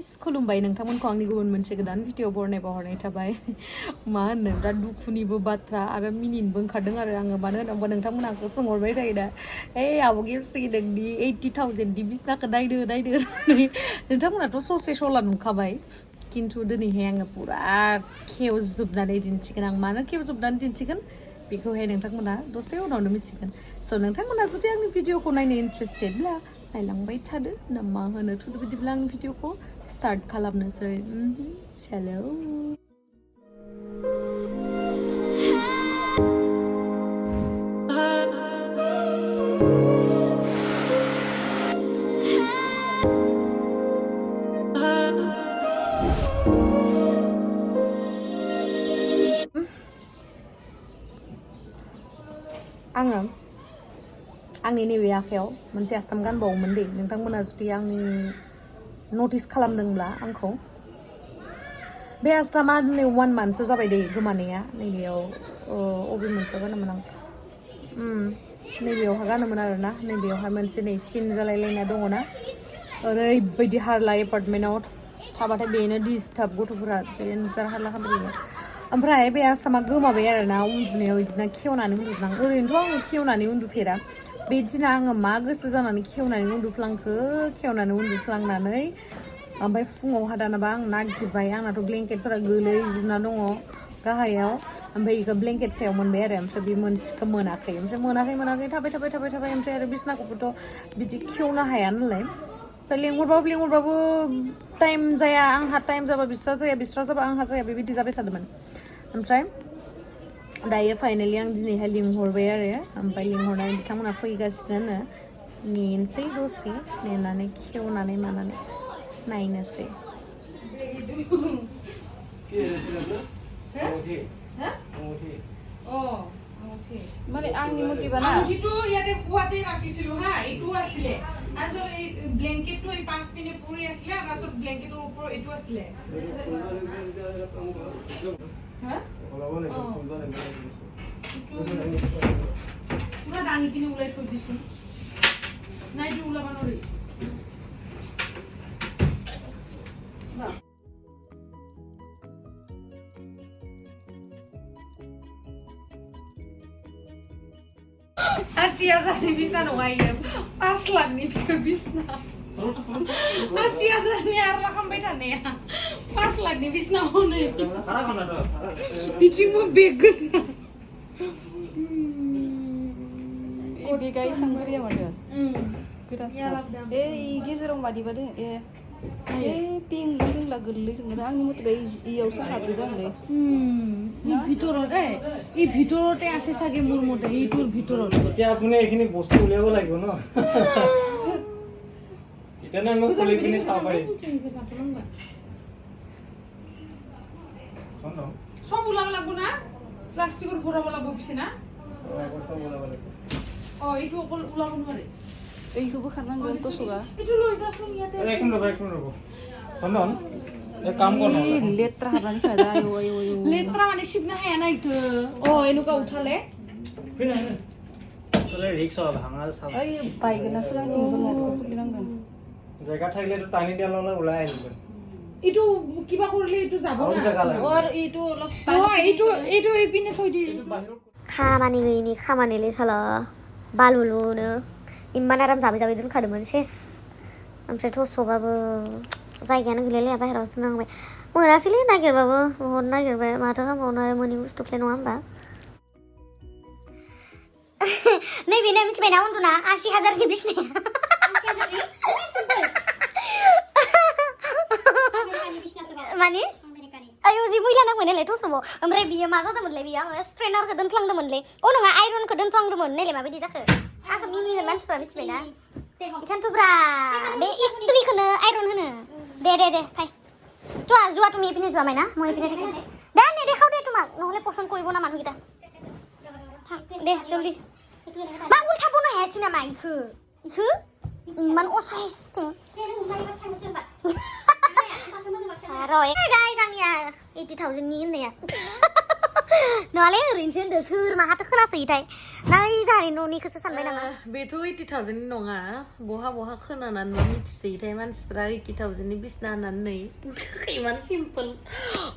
Guys खुलुमबाय नोंथांमोनखौ आंनि गुबुन मोनसे गोदान भिडिअ बरनाय थाबाय मा होनो दा दुखुनिबो बाथ्रा आरो मिनिनोबो ओंखारदों आरो आङो मानो होनोबा नोंथांमोना आंखौ सोंहरबाय थायो दा आब' गेमस्रि नोंनि 80,000 नि बिसनाखौ नायदो नोंथांमोनाथ' ससे सला नुखाबाय खिन्थु दिनैहाय आङो पुरा खेवजोबनानै दिन्थिगोन आं मानो खेवजोबनानै दिन्थिगोन बेखौहाय नोंथांमोना दसे उनावनो मिथिगोन स' नोंथांमोना जुदि आंनि भिडिअखौ नायनो इन्ट्रेस्टेडब्ला नायलांबाय थादो ना मा होनो थुदो बिदिब्ला आंनि भिडिअखौ स्टार्ट खालामनोसै चलो आङो आंनि नैबे आखायाव मोनसे आस्थाम गानबावोमोन दे नोंथांमोना जुदि आंनि नटिस खालामदोंब्ला आंखौ बे आस्थामा दिनै 1 मान्थसो जाबाय दे गोमानाया नैबेयाव अबे मोनसेयाव गानोमोन आं नैबेयावहाय गानोमोन आरोना नैबेयावहाय मोनसे नै सिन जालायलायना दङना ओरैबायदि हारला एपार्टमेन्टआव थाबाथाय बेनो डिस्टार्ब गथ'फोरा देन्जार हारला खालामबाय ओमफ्राय बे आस्थामा गोमाबाय आरोना उन्दुनायाव बिदिनो खेवनानै उन्दुदों ओरैनोथ' आङो खेवनानै उन्दुफेरा बे दिना आङो मा गोसो जानानै खेवनानै उन्दुफ्लांनानै ओमफ्राय फुङावहा दानाबा आं नागिरबाय आंनाथ' ब्लेंकेटफोरा गोलैजोबना दङ गाहायाव ओमफ्राय बेखौ ब्लेंकेट सायाव मोनबाय आरो ओमफ्राय बे मोनसेखौ मोनाखै ओमफ्राय मोनाखै थाबाय ओमफ्राय आरो बिसनाखौबोथ' बिदि खेवनो हाया नालाय ओमफ्राय लेंहरबाबो टाइम जाया आंहा टाइम जाबा बिस्रा जाबा आंहा जाया बेबायदि जाबाय थादोंमोन ओमफ्राय दायो फाइनेलि आं दिनैहाय लिंहरबाय आरो ओमफ्राय लिंहरनानै बिथांमोना फैगासिनो नेनोसै दसे नेनानै खेवनानै मानानै नायनोसै মানে আংনি মতিবা না আংটিটো ইয়াতে কুয়াতে ৰাখিছিলো হা এইটো আছিলে আৰু এই ব্ল্যাঙ্কেটটো এই 5 পিনে পৰি আছিলে আৰু ব্ল্যাঙ্কেটৰ ওপৰত এইটো আছিলে হা পুৰা দাঙি কিনে উলাই থৈ দিছো নাইটো উলাব নোৱাৰি Asia dari bisna nggak iya, pas lah nih bisna. Asia dari arla sampai tane ya, pas lah nih bisna mana ya. Bijing mau bagus. Ini guys sanggup ya mana? Kita ini serong badi ping lah geli sebenarnya angni mut bayi iya usah habis kan deh. এই ভিতৰতে আছে সাগে মোৰ মতে এইটোৰ ভিতৰত এতিয়া আপুনি এইখিনি বস্তু উলিয়াব লাগিব ন ইতানা মই খুলি কিনে চাব পাৰি সব উলাব লাগব না প্লাষ্টিকৰ ভৰাব লাগব পিছে না এইটো অকল উলাব নোৱাৰে এইখোবো খানাংগন কসুগা এইটো লৈ যাচোন ইয়াতে এক মিনিট ৰ'ব চন্দন एक काम कर लेत्रा हाबानि खाजा आयो लेत्रा माने सिबनो हाया ना इखो एनुका उठाले फैना तले रिक्स भाङा साब ओइ बायगोनासो रांथिंगोन न'खौ खुलिनांगोन জায়গা থাকিলেটো টানি দিয়াললে ওলাই আহিবন ইটো কিবা কৰিলে ইটো যাব না और इटो অলপ ইটো এপিনে থৈ দি खामानि गैयिनि खामानिलै साला बालुलुनो इमान आराम जाबाय दोनखादोंमोन सेस ओमफ्राय थस'बाबो जायगायानो गैलायलाया बाहेरायावसो नांबाय मोनासैलै नागिरबाबो बहुद नागिरबाय माथो खालामबावनो आरो मोनि बुस्थुखौलाय नङा होमबा नैबेनो मिथिबायना उन्दुना 80,000 बिसनाया 80,000 माने आयौ जि मैला नांबाय नालाय थस'बाव ओमफ्राय बियो मा जादोंमोनलाय बियो आङो स्ट्रेनारखौ दोनफ्लांदोंमोनलै नङा आइरनखौ दोनफ्लांदोंमोन नायलाय माबायदि जाखो आंखौ मिनिगोन मानसिफ्रा मिथिबायना इखानथ' ब्रा बे इस्त्रिखौनो आइरन होनो दे फाय তোৱা যোৱা তুমি এপিনে যোৱা মাইনা মই এপিনে থাকিম দে নেদেখাও দে তোমাক নহ'লে পচন্দ কৰিব না মানুহকেইটা দে জলদি मा उल्था बनो हायासै नामा इखो इमान असाइसथिं र' गाइस आंनिया 80,000 नि होननाया नङालै ओरैनोसो होनदो सोर माहाथो खोनासोयोथाय Nay जाहानि न'निखौसो सानबाय नामा? बेथ' 80,000 नि नङा बहा खोनानानैबा मिथिसैथाय मानसिफ्रा 80,000 नि बिसना होननानै इमान सिम्पोल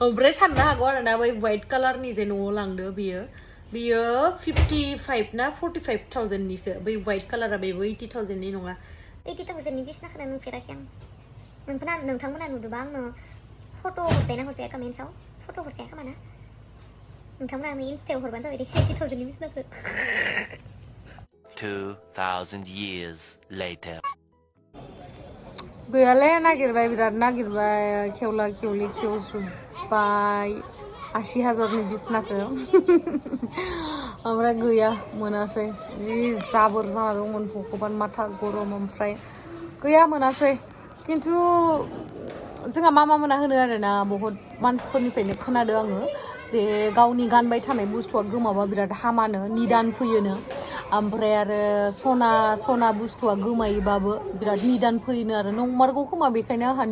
ओमफ्राय साननो हागौ आरोना बै व्हाइट कालारनि जे न'आव लांदो बियो 55 ना 45,000 निसो बै व्हाइट कालारा बेबो 80,000 नि नङा 80,000 नि बिसनाखौनो नुफेराखै आं नोंथांमोना नुदोंबा आंनो फट' हरजाया कमेन्ट्सआव फट' हरजाया खोमा ना नोंथांमोना आंनो इनस्टायाव हरबानो जाबाय दे 80,000 नि बिसनाखौ 2,000 years later. गैयालै नागिरबाय बिराद नागिरबाय खेवला खेवलि खेवजोब्बाय 80,000 नि बिसनाखौ ओमफ्राय गैया मोनासै जि जाबोर जाना दंमोन भगबान माथा गरम ओमफ्राय गैया मोनासै खिन्थु जोंहा मा मोना होनो आरोना बहुत मानसिफोरनिफ्रायनो खोनादों आङो जे गावनि गानबाय थानाय बुस्थुआ गोमाबा बिराद हामानो निदान फैयोनो ओमफ्राय आरो सना बुस्थुआ गोमायोबाबो बिराद निदान फैयोनो आरो नंमारगौ खोमा बेखायनो आंहा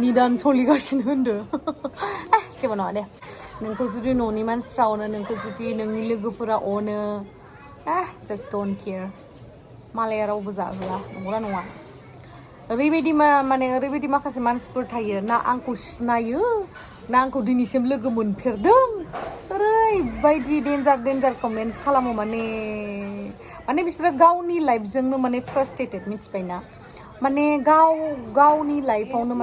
निदान सोलिगासिनो होनदो जेबो नङा दे नोंखौ जुदि न'नि मानसिफ्रा अनो नोंखौ जुदि नोंनि लोगोफोरा अनो जास्ट डन्ट केयार मालाया रावबो जाहोआ नंगौना नङा ओरैबायदि ओरैबायदि माखासे मानसिफोर थायो ना आंखौ सिनायो ना आंखौ दिनैसिम लोगो मोनफेरदों ओरैबायदि डेन्जार कमेन्ट्स खालामो माने बिसोरो गावनि लाइफजोंनो माने फ्रास्ट्रेटेड मिथिबायना माने गावनि लाइफआवनो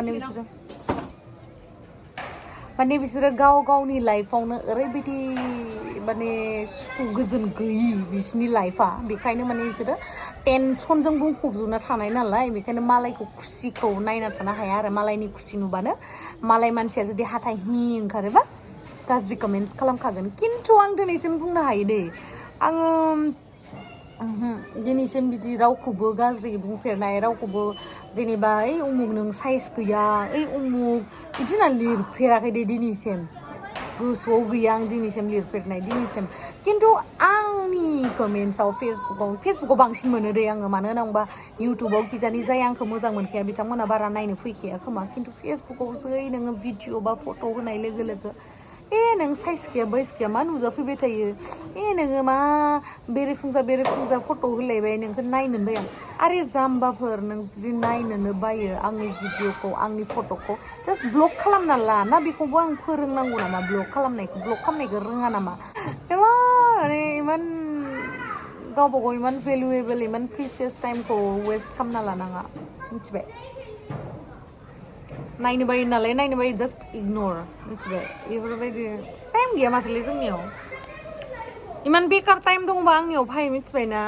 बिसोरो गावनि लाइफआवनो ओरैबायदि माने सुखु गोजोन गैयि बिसोरनि लाइफआ बेखायनो माने बिसोरो टेनसनजों बुंफबजोबना थानाय नालाय बेखायनो मालायखौ खुसिखौ नायना थानो हाया आरो मालायनि खुसि नुबानो मालाय मानसिया जुदि हाथाय ओंखारोबा गाज्रि कमेन्ट्स खालामखागोन खिन्थु आं दिनैसिम बुंनो हायो दे आङो दिनैसिम बिदि रावखौबो गाज्रि बुंफेरनाय रावखौबो जेनेबा उमुक नों साइज गैया उमुक बिदि होनना लिरफेराखै दे दिनैसिम गोसोआव गैया आं दिनैसिम लिरफेरनाय खिन्थु आंनि कमेन्ट्सआव फेसबुकाव बांसिन मोनो दे आङो मानो होनोबा इउटुबाव खिजानि जाय आंखौ मोजां मोनखाया बिथांमोना बारा नायनो फैखाया खोमा खिन्थु फेसबुकावसो नोङो भिडिअ बा फट' होनाय लोगो लोगो नों साइज गैया बैस गैया मा नुजाफैबाय थायो नोङो मा बेरेफुंजा फट' होलायबाय नोंखौ नायनो बाया आरे जाम्बाफोर नों जुदि नायनोनो बायो आंनि भिडिअखौ आंनि फट'खौ जास्ट ब्लक खालामना ला ना बेखौबो आं फोरोंनांगौ नामा ब्लक खालामनायखौ रोङा नामा इमान गावबा गाव इमान भेलुएबल इमान प्रिसियास टाइमखौ वेस्ट खालामना लानाङा मिथिबाय नायनो बायो जास्ट इगनर मिथिबाय बेफोरबायदि टाइम गैया माथोलै जोंनियाव इमान बेकार टाइम दंबा आंनियाव फाय मिथिबायना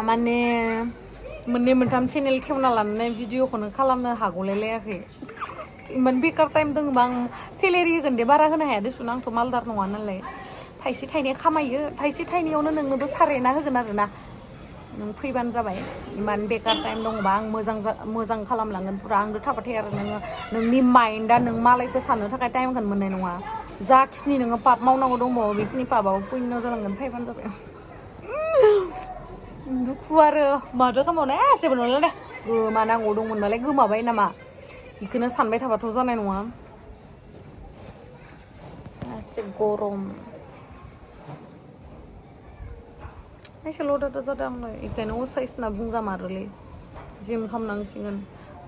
माने मोननै मोनथाम चेनेल खेवना लानानै भिडिअखौनो खालामनो हागौलायाखै इमान बेकार टाइम दङबा आं सेलेरि होगोन दे बारा होनो हाया देसुन आंथ' मालदार नङा नालाय थाइसे थाइनै खामायो थाइसे थाइनैयावनो नोंनोबो सारेना होगोन आरो ना नों फैबानो जाबाय इमान बेकार टाइम दङबा आं मोजां खालामलांगोन पुरा आंदो थाबाथाय आरो नोंनि माइन्डआ नों मालायखौ साननो थाखाय टाइमखौनो मोननाय नङा जाखिनि नोङो पाप मावनांगौ दंबावो बेखिनि पापाव पुण्य जालांगोन फैबानो जाबाय दुखु आरो माथो खालामबावनो जेबो नंला दे गोमानांगौ दंमोनबालाय गोमाबाय नामा बेखौनो सानबाय थाबाथ' जानाय नङा एसे गरम एसे लदा जादों आंलाय बेखायनो असाइस होनना बुंजामारोलै जिम खालामनांसिगोन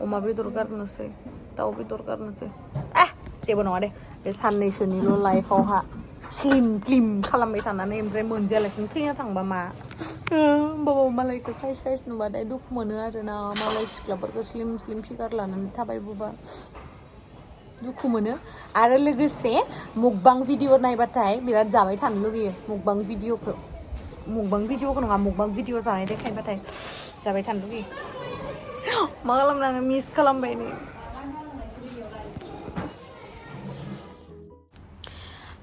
अमा बेदर गारनोसै दाउ बेदर गारनोसै जेबो नङा दे बे साननैसोनिल' लाइफआवहा स्लिम खालामबाय थानानै ओमफ्राय मोनजायालासिनो थैना थांबा मा होमबाबो मालायखौ साइज नुबाथाय दुखु मोनो आरोना मालाय सिख्लाफोरखौ स्लिम फिगार लानानै थाबायबोबा दुखु मोनो आरो लोगोसे मुकबां भिडिअ नायबाथाय बिराद जाबाय थानो लुगैयो मुकबां भिडिअखौ नङा मुकबां भिडिअ जानाय देखायबाथाय जाबाय थानो लुगैयो मा खालामनाङो मिस खालामबाय नै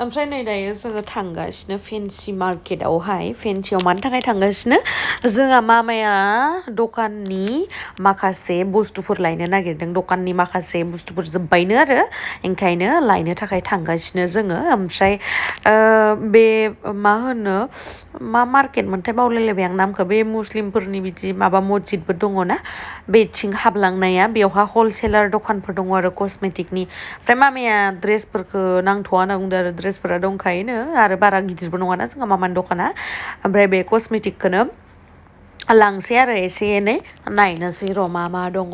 ओमफ्राय नै दायो जोङो थांगासिनो फेन्सि मार्केटआवहाय फेन्सियाव मानि थाखाय थांगासिनो जोंहा मामाया दखाननि माखासे बुस्थुफोर लायनो नागिरदों दखाननि माखासे बुस्थुफोर जोब्बायनो आरो ओंखायनो लायनो थाखाय थांगासिनो जोङो ओमफ्राय बे मा होनो मा मार्केट मोनथाय बावलायलायबाय आं नामखौ बे मुस्लिमफोरनि बिदि माबा मस्जिदबो दङ ना बेथिं हाबलांनाया बेवहा हलसेलार दखानफोर दङ आरो कस्मेटिकनि ओमफ्राय मामाया ड्रेसफोरखौ नांथ'वा होनना बुंदों आरो ड्रेसफोरा दंखायोनो आरो बारा गिदिरबो नङाना जोंहा मामानि दखाना ओमफ्राय बे कस्मेटिकखौनो लांसै आरो एसे एनै नायनोसै र' मा दङ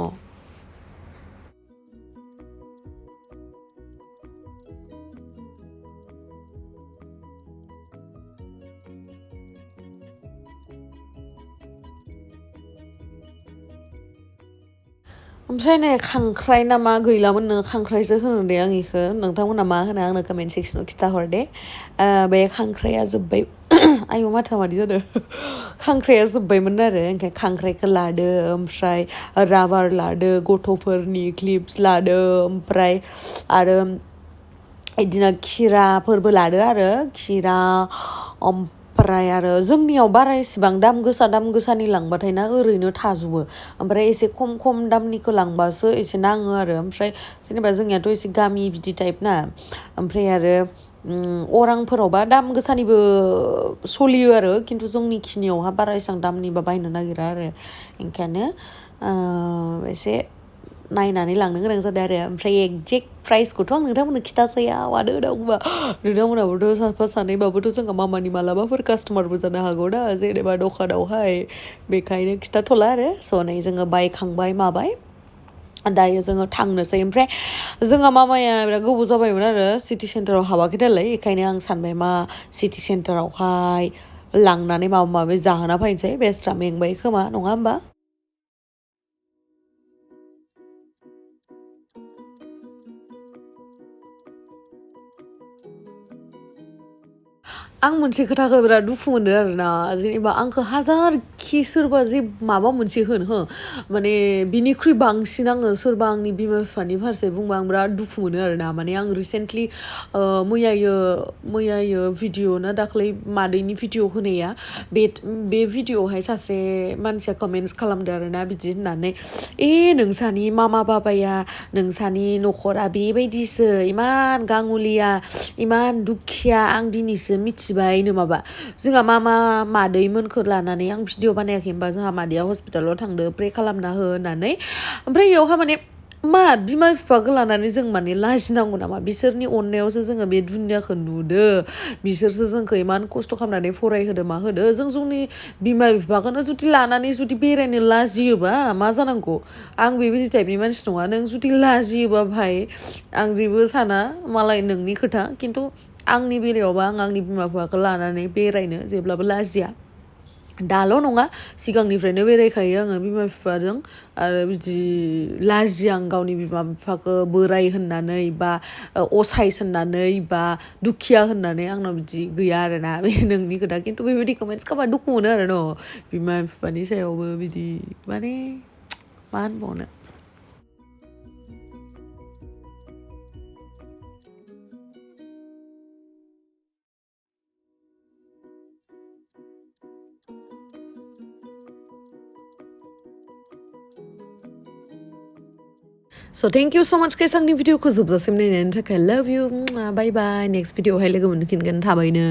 ओमफ्राय नै खांख्राइ ना मा गैलामोननो खांख्राइसो होनो दे आं इखो नोंथांमोना मा होनो आंनो कमेन्ट सेक्सनाव खिथाहर दे बे खांख्राइया जोब्बाय आयौ माथा मादि जादों खांख्राइया जोब्बायमोन आरो ओंखाय खांख्राइखौ लादो ओमफ्राय राबार लादो गथ'फोरनि क्लिप्स लादो ओमफ्राय आरो इदिनो खिराफोरबो लादो आरो खिरा ओमफ्राय आरो जोंनियाव बारा इसेबां दाम गोसानि लांबाथाय ना ओरैनो थाजोबो ओमफ्राय एसे खम दामनिखौ लांबासो एसे नाङो आरो ओमफ्राय जेनेबा जोंनियाथ' एसे गामि बिदि टाइप ना ओमफ्राय आरो अरांफोरावबा दाम गोसानिबो सोलियो आरो खिन्थु जोंनि खिनियावहा बारा एसेबां दामनिबा बायनो नागिरा आरो ओंखायनो एसे नायनानै लांनो गोनां जादों आरो ओमफ्राय एक्जेक्ट प्राइसखौथ' आं नोंथांमोननो खिथासैया मानो होनांगौबा नोंथांमोनाबोथ' साफा सानैबाबोथ' जोंहा मामानि मालाबाफोर कास्टमारबो जानो हागौ ना जेनेबा दखानावहाय बेखायनो खिथाथ'ला आरो स' नै जोङो बायखांबाय माबाय दायो जोङो थांनोसै ओमफ्राय जोंहा मामाया बिराद गोबाव जाबायमोन आरो सिटि सेन्टाराव हाबाखै नालाय बेखायनो आं सानबाय मा सिटि सेन्टारावहाय लांनानै माबा माबि जाहोना फैनोसै बेस्रा मेंबाय खोमा नङा होमबा आं मोनसे खोथाखौ बिराद दुखु मोनदों आरोना जेनेबा आंखौ हाजारखि सोरबा जे माबा मोनसे होन हो माने बिनिख्रुइ बांसिन आङो सोरबा आंनि बिमा बिफानि फारसे बुंबा आं बिराद दुखु मोनो आरोना माने आं रिसेन्टलि मैयायो भिडिअ ना दाख्लै मादैनि भिडिअ होनाया बे भिडिअआवहाय सासे मानसिया कमेन्ट्स खालामदों आरोना बिदि होननानै नोंसानि मामा बाबाया नोंसानि न'खरा बेबायदिसो इमान गाङुलिया इमान दुखिया आं दिनैसो मिथिबायनो माबा जोंहा मामा मादैमोनखौ लानानै आं भिडिअ बानायाखै होनबा जोंहा मादैया हस्पिटालाव थांदो प्रे खालामना हो होननानै ओमफ्राय इयावहा माने मा बिमा बिफाखौ लानानै जों माने लाजिनांगौ नामा बिसोरनि अननायावसो जोङो बे दुनियाखौ नुदो बिसोरसो जोंखौ इमान खस्थ' खालामनानै फरायहोदो मा होदो जों जोंनि बिमा बिफाखौनो जुदि लानानै जुदि बेरायनो लाजियोबा मा जानांगौ आं बेबायदि टाइपनि मानसि नङा नों जुदि लाजियोबा भाइ आं जेबो साना मालाय नोंनि खोथा खिन्थु आंनि बेलायावबा आं आंनि बिमा बिफाखौ लानानै बेरायनो जेब्लाबो लाजिया दाल' नङा सिगांनिफ्रायनो बेरायखायो आङो बिमा बिफाजों आरो बिदि लाजिया आं गावनि बिमा बिफाखौ बोराय होननानै बा असाइस होननानै बा दुखिया होननानै आंनाव बिदि गैया आरोना बे नोंनि खोथा खिन्थु बेबायदि कमेन्ट्स खालामबा दुखु मोनो आरो न' बिमा बिफानि सायावबो बिदि माने मा होनबावनो So thank you so much guys आंनि भिडिअखौ जोबजासिम नायनायनि थाखाय love you bye bye next भिडिअआवहाय लोगो मोनफिनगोन थाबैनो